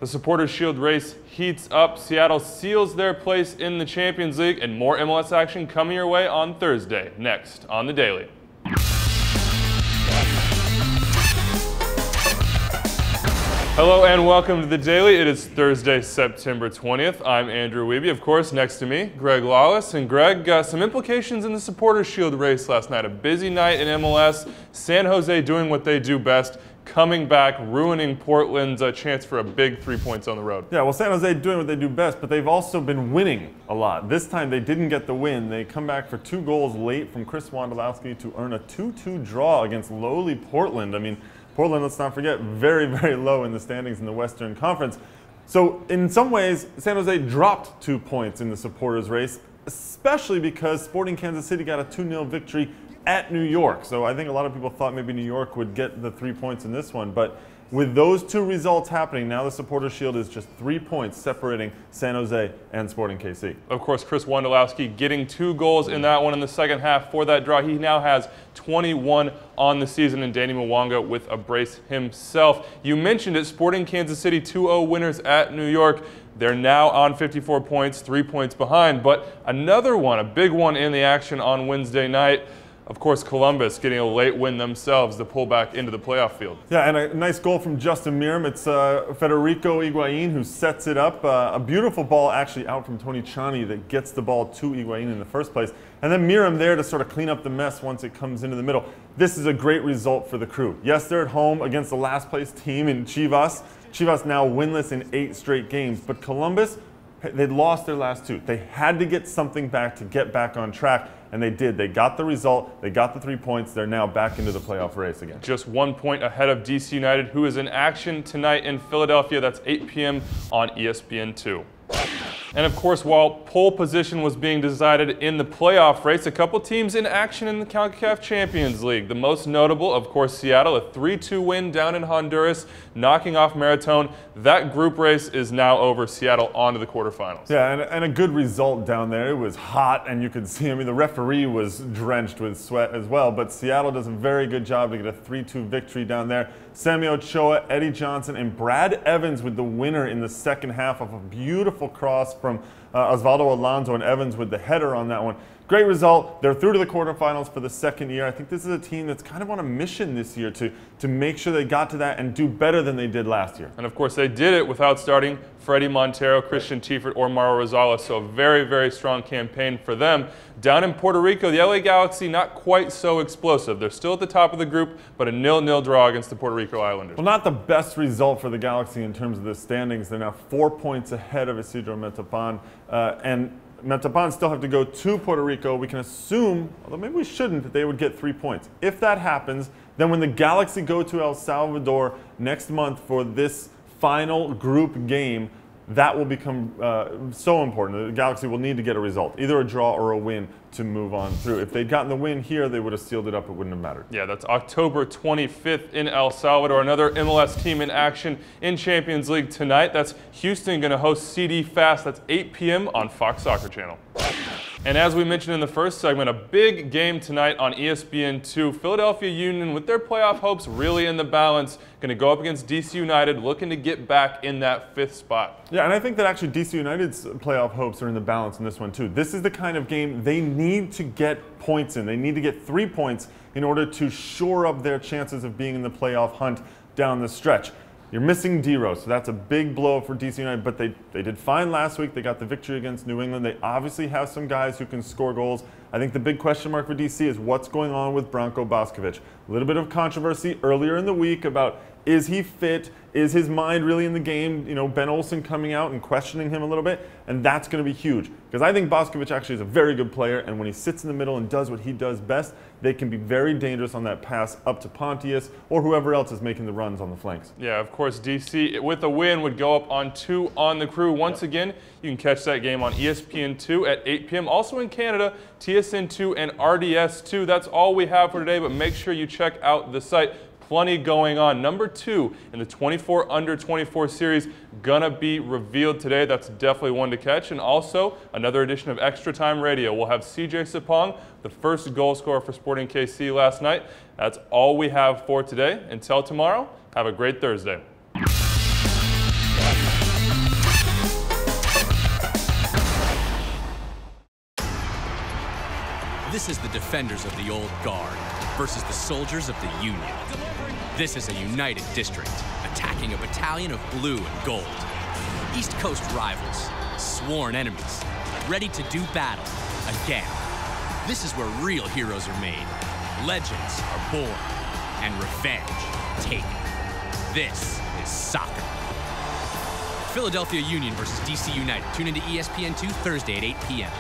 The Supporters Shield race heats up. Seattle seals their place in the Champions League, and more MLS action coming your way on Thursday. Next on The Daily. Hello and welcome to The Daily. It is Thursday, September 20th. I'm Andrew Wiebe. Of course, next to me, Greg Lalas. And Greg, some implications in the Supporters Shield race last night. A busy night in MLS. San Jose doing what they do best, coming back, ruining Portland's chance for a big 3 points on the road. Yeah, well, San Jose doing what they do best, but they've also been winning a lot. This time they didn't get the win. They come back for 2 goals late from Chris Wondolowski to earn a 2-2 draw against lowly Portland. I mean, Portland, let's not forget, very, very low in the standings in the Western Conference. So in some ways, San Jose dropped 2 points in the supporters race, especially because Sporting Kansas City got a 2-0 victory at New York. So I think a lot of people thought maybe New York would get the 3 points in this one. But with those 2 results happening, now the Supporters Shield is just 3 points separating San Jose and Sporting KC. Of course, Chris Wondolowski getting 2 goals in that one in the second half for that draw. He now has 21 on the season, and Danny Mwanga with a brace himself. You mentioned it, Sporting Kansas City 2-0 winners at New York. They're now on 54 points, 3 points behind. But another one, a big one in the action on Wednesday night. Of course, Columbus getting a late win themselves to pull back into the playoff field. Yeah, and a nice goal from Justin Meram. It's Federico Higuain who sets it up. A beautiful ball actually out from Tony Tchani that gets the ball to Higuain in the first place. And then Meram there to sort of clean up the mess once it comes into the middle. This is a great result for the Crew. Yes, they're at home against the last place team in Chivas. Chivas now winless in 8 straight games. But Columbus, they'd lost their last 2. They had to get something back to get back on track. And they did. They got the result. They got the 3 points. They're now back into the playoff race again. Just 1 point ahead of DC United, who is in action tonight in Philadelphia. That's 8 p.m. on ESPN2. And of course, while pole position was being decided in the playoff race, a couple teams in action in the CONCACAF Champions League. The most notable, of course, Seattle, a 3-2 win down in Honduras, knocking off Marthon. That group race is now over. Seattle on to the quarterfinals. Yeah, and a good result down there. It was hot, and you could see, I mean, the referee was drenched with sweat as well, but Seattle does a very good job to get a 3-2 victory down there. Sammy Ochoa, Eddie Johnson, and Brad Evans with the winner in the second half of a beautiful cross from Osvaldo Alonso, and Evans with the header on that one. Great result. They're through to the quarterfinals for the second year. I think this is a team that's kind of on a mission this year to make sure they got to that and do better than they did last year. And of course, they did it without starting Freddie Montero, Christian Tiefert, or Mauro Rosales. So a very, very strong campaign for them. Down in Puerto Rico, the LA Galaxy not quite so explosive. They're still at the top of the group, but a 0-0 draw against the Puerto Rico Islanders. Well, not the best result for the Galaxy in terms of the standings. They're now 4 points ahead of Isidro Metapan, and Metapan still have to go to Puerto Rico. We can assume, although maybe we shouldn't, that they would get 3 points. If that happens, then when the Galaxy go to El Salvador next month for this final group game, that will become so important. The Galaxy will need to get a result, either a draw or a win, to move on through. If they'd gotten the win here, they would have sealed it up. It wouldn't have mattered. Yeah, that's October 25th in El Salvador. Another MLS team in action in Champions League tonight. That's Houston going to host CD Fast. That's 8 p.m. on Fox Soccer Channel. And as we mentioned in the first segment, a big game tonight on ESPN2. Philadelphia Union, with their playoff hopes really in the balance, going to go up against DC United, looking to get back in that 5th spot. Yeah, and I think that actually DC United's playoff hopes are in the balance in this one too. This is the kind of game they need to get points in. They need to get 3 points in order to shore up their chances of being in the playoff hunt down the stretch. You're missing Dero, so that's a big blow for DC United, but they did fine last week. They got the victory against New England. They obviously have some guys who can score goals. I think the big question mark for DC is what's going on with Branko Boskovic. A little bit of controversy earlier in the week about, is he fit? Is his mind really in the game? You know, Ben Olsen coming out and questioning him a little bit, and that's going to be huge. Because I think Boskovic actually is a very good player, and when he sits in the middle and does what he does best, they can be very dangerous on that pass up to Pontius or whoever else is making the runs on the flanks. Yeah, of course, DC with a win would go up on 2 on the Crew. Once again, you can catch that game on ESPN2 at 8 p.m. Also in Canada, TSN2 and RDS2. That's all we have for today, but make sure you check out the site. Plenty going on. Number 2 in the 24 under 24 series gonna be revealed today. That's definitely one to catch. And also another edition of Extra Time Radio. We'll have CJ Sapong, the first goal scorer for Sporting KC last night. That's all we have for today. Until tomorrow, have a great Thursday. This is the defenders of the old guard versus the soldiers of the Union. This is a united district attacking a battalion of blue and gold. East Coast rivals, sworn enemies, ready to do battle again. This is where real heroes are made, legends are born, and revenge taken. This is soccer. Philadelphia Union versus DC United. Tune into ESPN2 Thursday at 8 p.m.